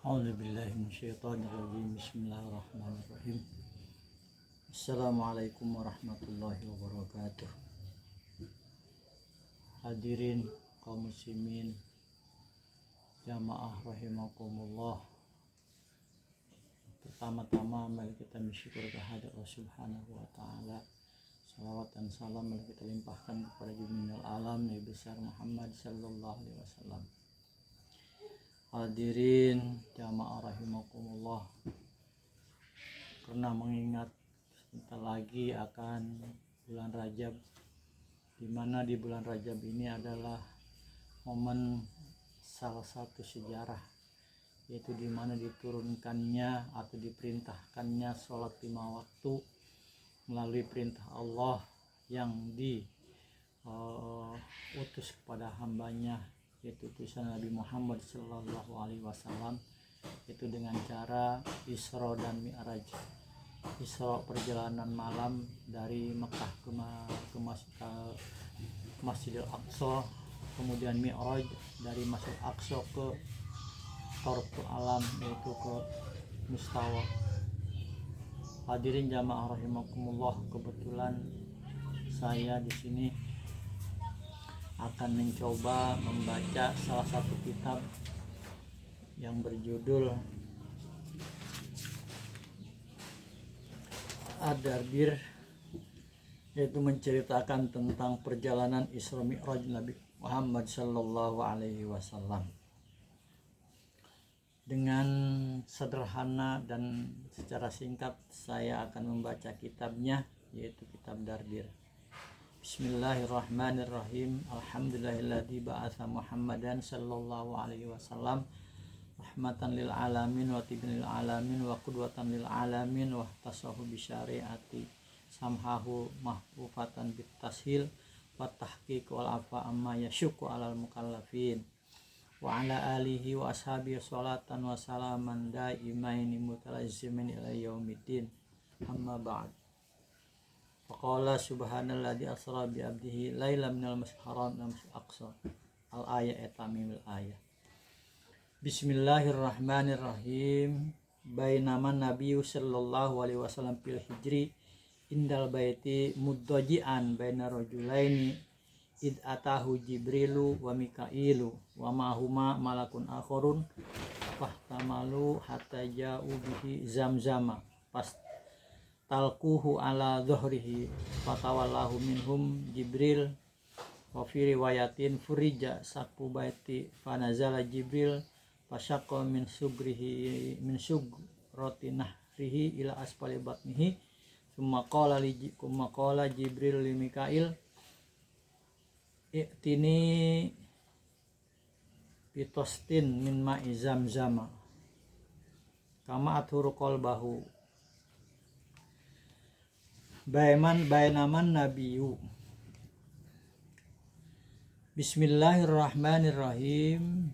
A'udzubillahi minasyaitonirrajim. Bismillahirrahmanirrahim. Assalamualaikum warahmatullahi wabarakatuh. Hadirin kaum muslimin, jamaah rahimakumullah. Pertama-tama mari kita bersyukur kehadirat Allah Subhanahu wa taala. Salawat dan salam mari kita limpahkan kepada junjungan alam Nabi besar Muhammad sallallahu alaihi wasallam. Hadirin jamaah rahimakumullah, karena mengingat sebentar lagi akan bulan Rajab, di mana di bulan Rajab ini adalah momen salah satu sejarah, yaitu di mana diturunkannya atau diperintahkannya sholat 5 waktu melalui perintah Allah yang diutus kepada hambanya, yaitu utusan Nabi Muhammad Sallallahu Alaihi Wasallam, itu dengan cara Isra dan Mi'raj. Isra perjalanan malam dari Mekah ke Masjidil Aqsa, kemudian Mi'raj dari Masjidil Aqsa ke Tortul Alam, yaitu ke Mustawa. Hadirin jamaah rahimakumullah, kebetulan saya di sini akan mencoba membaca salah satu kitab yang berjudul Ad-Darbir, yaitu menceritakan tentang perjalanan Isra Mi'raj Nabi Muhammad sallallahu alaihi wasallam. Dengan sederhana dan secara singkat saya akan membaca kitabnya, yaitu kitab Darbir. Bismillahirrahmanirrahim. Alhamdulillahilladzi ba'atsa Muhammadan sallallahu alaihi wasallam rahmatan lil alamin wa tibyan lil alamin wa qudwatan lil alamin wa tasahu bi syariati samhahu mahfufatan bit tashil wa tahqiq wal afa amma yasyuku alal mukallafin wa ala alihi wa ashabihi sholatan wa salaman daimaini mutalazzimin ila yaumiddin, amma ba'd. Faqala subhanalladzi asra bi abdihi lailan minal masjidil haram ila masjidil aqsa. Al-ayat etamimil ayat. Bismillahirrahmanirrahim. Bainama nabiyyu sallallahu alaihi wasallam fil hijri indal baiti muddaji'an baina rajulaini id atahu jibrilu wa mikailu wa mahuma malakun akharun fahtamalu hatta ja'u bihi zamzama talquhu ala dhuhrihi fatawallahu minhum Jibril wa fi riwayatin furija saqfu baiti fanazala Jibril fasyaqqa min sugrati nahrihi ila asfali batnihi thumma qala Jibril li Mikail i'tini bitostin min ma'i zamzama kama athuru qalbahu bainaman nabiyyu. Bismillahirrahmanirrahim.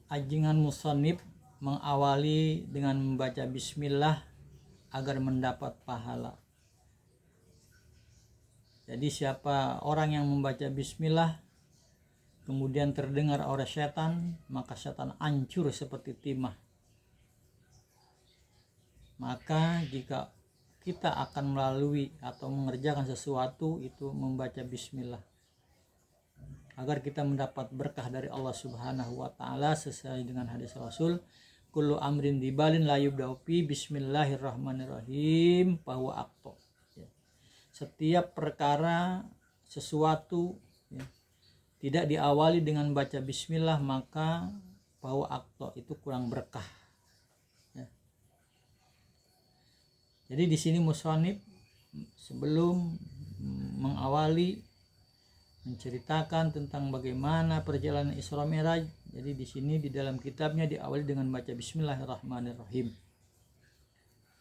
Ajengan musannif mengawali dengan membaca bismillah agar mendapat pahala. Jadi siapa orang yang membaca bismillah kemudian terdengar oleh setan, maka setan hancur seperti timah. Maka jika kita akan melalui atau mengerjakan sesuatu, itu membaca bismillah agar kita mendapat berkah dari Allah Subhanahu wa taala sesuai dengan hadis Rasul, kullu amrin dibalin la yubda'u bi bismillahirrahmanirrahim bahwa aqta. Setiap perkara sesuatu tidak diawali dengan baca bismillah, maka bahwa aqta itu kurang berkah. Jadi di sini musannif sebelum mengawali menceritakan tentang bagaimana perjalanan Isra Mi'raj, jadi di sini di dalam kitabnya diawali dengan baca bismillahirrahmanirrahim.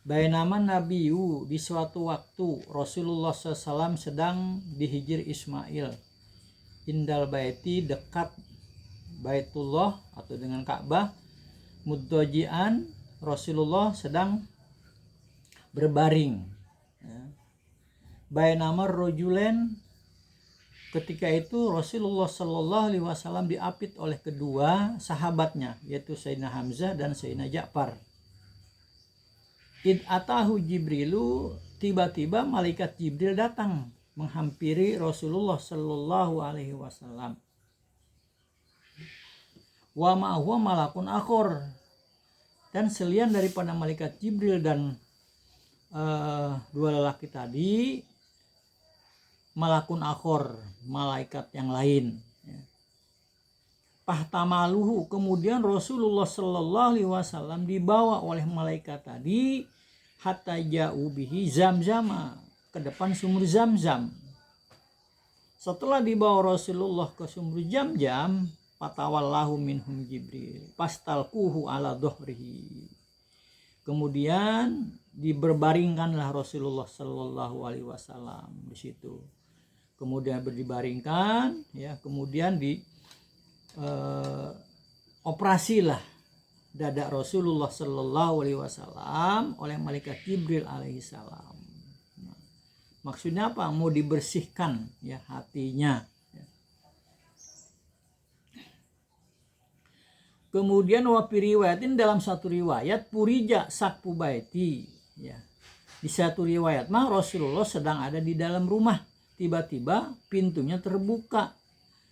Bainaman nabiyyu, di suatu waktu Rasulullah SAW sedang di Hijr Ismail, indal baiti, dekat Baitullah atau dengan Ka'bah, muddaji'an, Rasulullah sedang berbaring. Bainama rojulen, ketika itu Rasulullah Shallallahu Alaihi Wasallam diapit oleh kedua sahabatnya, yaitu Sayyidina Hamzah dan Sayyidina Ja'far. Id atahu Jibrilu, tiba-tiba malaikat Jibril datang menghampiri Rasulullah Shallallahu Alaihi Wasallam. Wa ma'huwa malakun akhor, dan selian daripada malaikat Jibril dan dua lelaki tadi, malakun akhor, malaikat yang lain. Pahtamaluhu, kemudian Rasulullah Shallallahu Alaihi Wasallam dibawa oleh malaikat tadi hatta ja'u bihi Zamzam, ke depan sumur Zamzam. Setelah dibawa Rasulullah ke sumur Zamzam, patawallahu minhum Jibril pastalquhu ala dhuhrihi, kemudian diberbaringkanlah Rasulullah Shallallahu Alaihi Wasallam di situ. Kemudian dibaringkan, ya, kemudian di operasilah dada Rasulullah Shallallahu Alaihi Wasallam oleh malaikat Jibril alaihissalam. Nah, maksudnya apa? Mau dibersihkan, ya, hatinya. Kemudian wafi riwayatin, dalam satu riwayat purija sakpu baiti, ya. Di satu riwayat mah Rasulullah sedang ada di dalam rumah, tiba-tiba pintunya terbuka.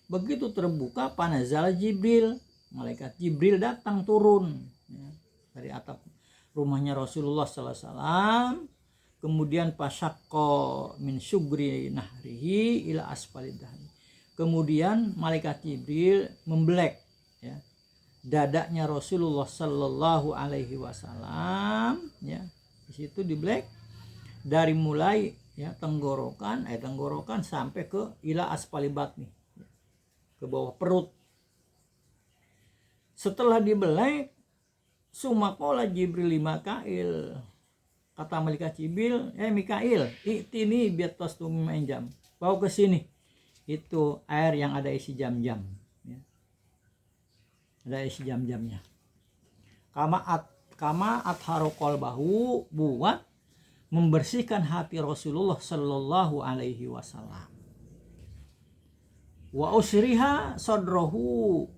Begitu terbuka, panazal Jibril, malaikat Jibril datang turun, ya, dari atap rumahnya Rasulullah sallallahu alaihi wasallam. Kemudian pasakko min sugri nahrihi ila asfalidahri, kemudian malaikat Jibril membelek, ya, dadanya Rasulullah Sallallahu Alaihi Wasallam, ya, di situ dibelek dari mulai, ya, tenggorokan sampai ke ila asfali batni, ya, ke bawah perut. Setelah dibelek, sumakola Jibril Mikail, kata malaikat Jibril, Mikail, ini biar tos tu menjam, bawa ke sini itu air yang ada isi jam-jam. Ada isi jam-jamnya. Kama atharu qalbahu, buat membersihkan hati Rasulullah Sallallahu Alaihi Wasallam. Wa usriha sadrahu,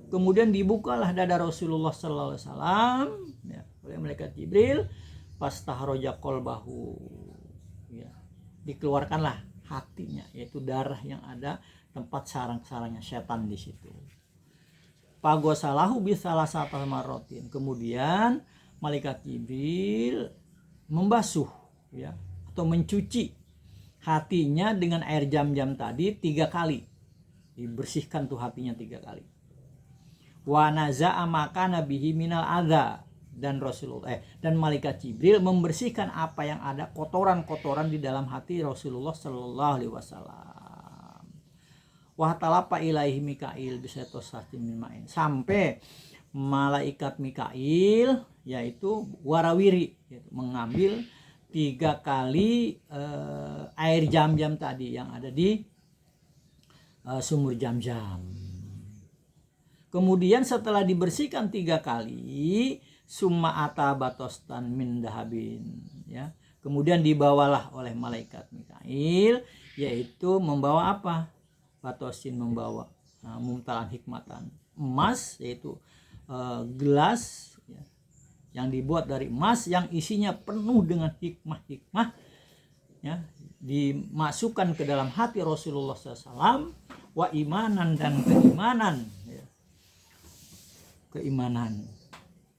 kemudian dibukalah dada Rasulullah Sallallahu Alaihi Wasallam, ya, oleh malaikat Jibril. Pastahroja qalbahu, ya, dikeluarkanlah hatinya, yaitu darah yang ada tempat sarang-sarangnya setan di situ. Pagosalahu bisalah satu marotin, kemudian malaikat Jibril membasuh, ya, atau mencuci hatinya dengan air jam-jam tadi 3 kali, dibersihkan tuh hatinya 3 kali. Wa naza'a makana bihi minal adza, dan Rasulullah dan malaikat Jibril membersihkan apa yang ada kotoran-kotoran di dalam hati Rasulullah Sallallahu Alaihi Wasallam. Wahtalapa ilaihi Mikail bisa tosatin main, sampai malaikat Mikail, yaitu warawiri, yaitu mengambil 3 kali air jam-jam tadi yang ada di sumur jam-jam. Kemudian setelah dibersihkan 3 kali, summa ata batostan min dahabin, ya, kemudian dibawalah oleh malaikat Mikail, yaitu membawa apa? Batosin, membawa mumtalan hikmatan, emas, yaitu gelas, ya, yang dibuat dari emas yang isinya penuh dengan hikmah-hikmah, ya, dimasukkan ke dalam hati Rasulullah SAW. Wa imanan, dan keimanan, ya, keimanan.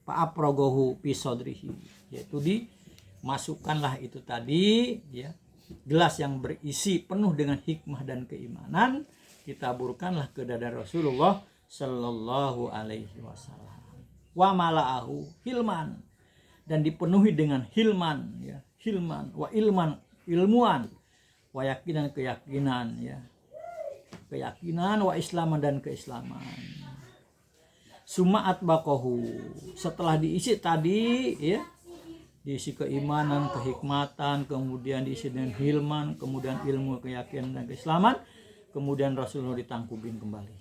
Fa'aprogohu pisodrihi, yaitu dimasukkanlah itu tadi, ya, gelas yang berisi penuh dengan hikmah dan keimanan, ditaburkanlah ke dada Rasulullah Sallallahu Alaihi Wasallam. Wa mala'ahu hilman, dan dipenuhi dengan hilman, ya, hilman, wa ilman, ilmuwan, wa yakinan, keyakinan, ya, keyakinan, wa islaman, dan keislaman. Summa atbaqahu, setelah diisi tadi, ya, diisi keimanan, kehikmatan, kemudian diisi dengan hilman, kemudian ilmu, keyakinan, dan keislaman, kemudian Rasulullah ditangkubin kembali.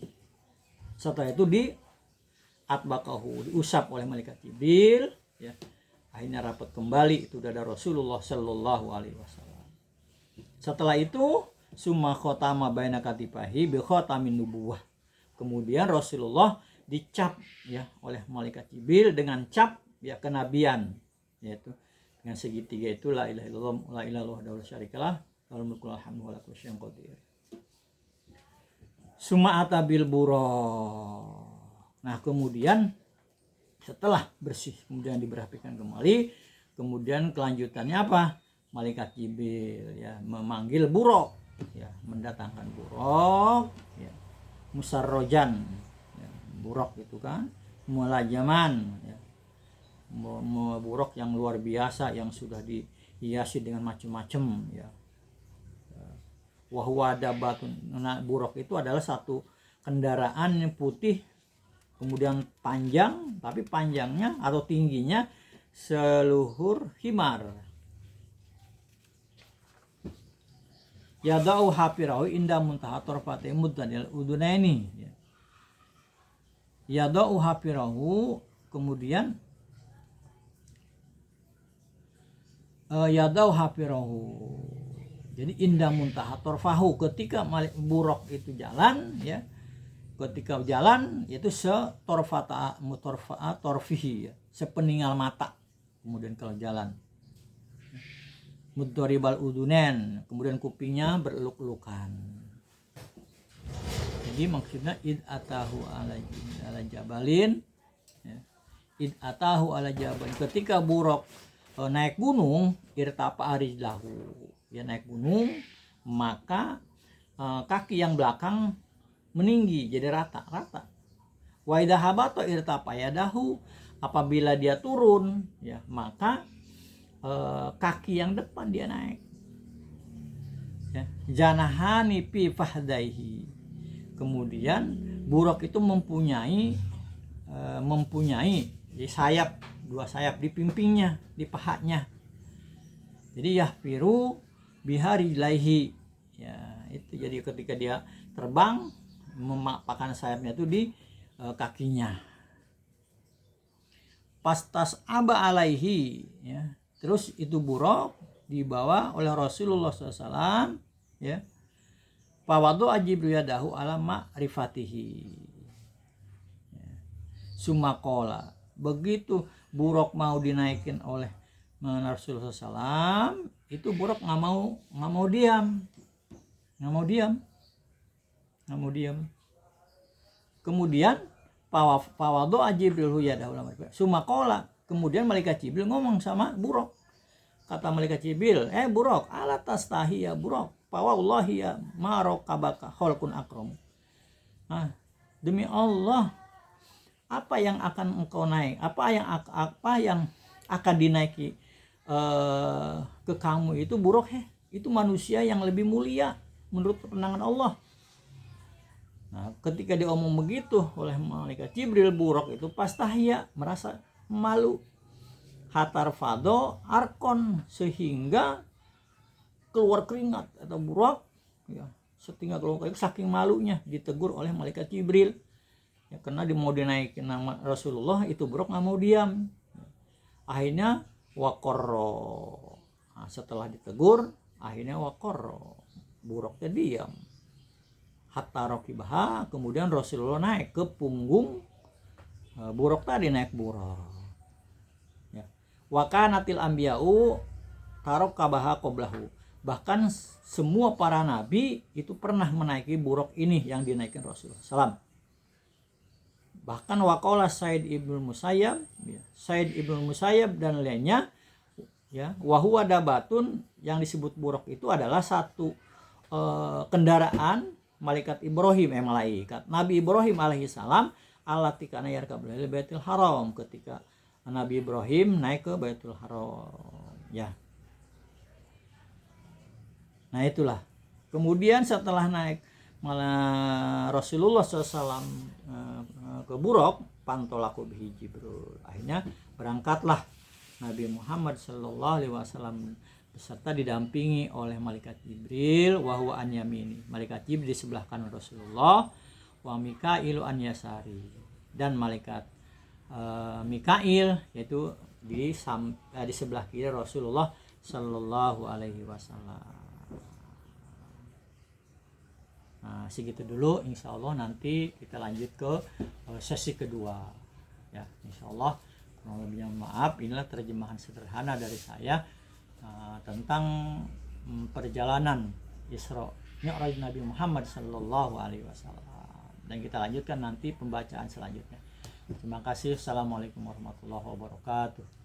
Setelah itu di atbaqahu, diusap oleh malaikat Jibril, ya, akhirnya rapat kembali itu dada Rasulullah Sallallahu Alaihi Wasallam. Setelah itu Summa khotama baina katifahi bi khotamin nubuwah. Kemudian Rasulullah dicap ya oleh malaikat Jibril dengan cap ya kenabian, yaitu dengan segitiga itu la ilaha illallah la ilaha illallah la syarikalah lahul mulku wal hamdu wa la kulli syai'in qadir. Summa atabil buraq. Nah, kemudian setelah bersih kemudian diberapihkan kembali, kemudian kelanjutannya apa? Malaikat Jibril ya memanggil buraq, ya mendatangkan buraq, ya musarrojan, ya, buraq itu kan mulajaman, ya buraq yang luar biasa yang sudah dihiasi dengan macam-macam, ya. Wahwa dabatun. Nah, buraq itu adalah satu kendaraan yang putih, kemudian panjang, tapi panjangnya atau tingginya seluhur himar. Yadau hafirahu inda muntaha torfati muddanil udunaini. Yadau hafirahu, kemudian yadau hafirahu. Jadi inda muntaha torfahu, ketika buraq itu jalan, ya. Ketika jalan itu setorfata mutorfa torfihi, ya, sepeninggal mata. Kemudian kalau jalan mudoribal udunen, kemudian kupingnya bereluk-elukan. Jadi maksudnya id atahu ala jabalin, ya. Id atahu ala jabalin, ketika buraq naik gunung, irtapa arijlahu, ya naik gunung, maka kaki yang belakang meninggi jadi rata. Wa idza habata irtapa yadahu, apabila dia turun, ya maka kaki yang depan dia naik. Ya, janahani fi fahdaihi. Kemudian buraq itu mempunyai sayap, dua sayap di pimpingnya, di pahanya. Jadi yahfiru bihari ilaihi, ya itu jadi ketika dia terbang memapakan sayapnya itu di kakinya. Pastas aba alaihi, ya. Terus itu buraq dibawa oleh Rasulullah SAW, ya. Pawadu Jibril yadahu ala ma'rifatihi, ya. Sumakola, begitu buraq mau dinaikin oleh Rasulullah SAW, itu buraq nggak mau diam. Kemudian pawadu Jibril yadahu ala ma'rifatihi. Sumakola, kemudian malaikat Jibril ngomong sama buraq. Kata malaikat Jibril, buraq, ala tastahi ya buraq, fawallahi ya marokabaka khalqun akram. Demi Allah, apa yang akan engkau naik, apa yang akan dinaiki ke kamu itu buraq, itu manusia yang lebih mulia menurut pandangan Allah. Nah, ketika diomong begitu oleh malaikat Jibril, buraq itu pastahya, merasa malu. Hatar fado arkon, sehingga keluar keringat atau buraq, ya, setinggal keluar keringat saking malunya, ditegur oleh malaikat Jibril, ya, karena mau dinaikin nama Rasulullah, itu buraq nggak mau diam. Akhirnya wakorro, nah, setelah ditegur akhirnya wakorro, buraqnya diam. Hatta rokibaha, kemudian Rasulullah naik ke punggung buraq tadi, naik buraq. Wa kanatil anbiya'u tarokabaha qoblahu. Bahkan semua para nabi itu pernah menaiki buraq ini yang dinaikin Rasulullah SAW. Bahkan waqala Said Ibnu Musayyab, ya, Said Ibnu Musayyab dan lainnya, ya, wa huwa dabatun, yang disebut buraq itu adalah satu kendaraan malaikat Ibrahim, malaikat Nabi Ibrahim alaihi salam, allati kana yarkabul Baitul Haram, ketika Nabi Ibrahim naik ke Baitul Haram, ya. Nah itulah. Kemudian setelah naik malah Rasulullah SAW ke buraq, pantolaku bihi Jibril. Akhirnya berangkatlah Nabi Muhammad SAW beserta didampingi oleh malaikat Jibril, wa huwa an yamini. Malaikat Jibril di sebelah kanan Rasulullah, wa Mikailu an yasari, dan malaikat Mikail yaitu di sebelah kiri Rasulullah Sallallahu Alaihi Wasallam. Nah, segitu dulu, insya Allah nanti kita lanjut ke sesi kedua ya, insya Allah. Kurang lebihnya maaf, inilah terjemahan sederhana dari saya tentang perjalanan Isra Mi'raj Nabi Muhammad Sallallahu Alaihi Wasallam, dan kita lanjutkan nanti pembacaan selanjutnya. Terima kasih. Assalamualaikum warahmatullahi wabarakatuh.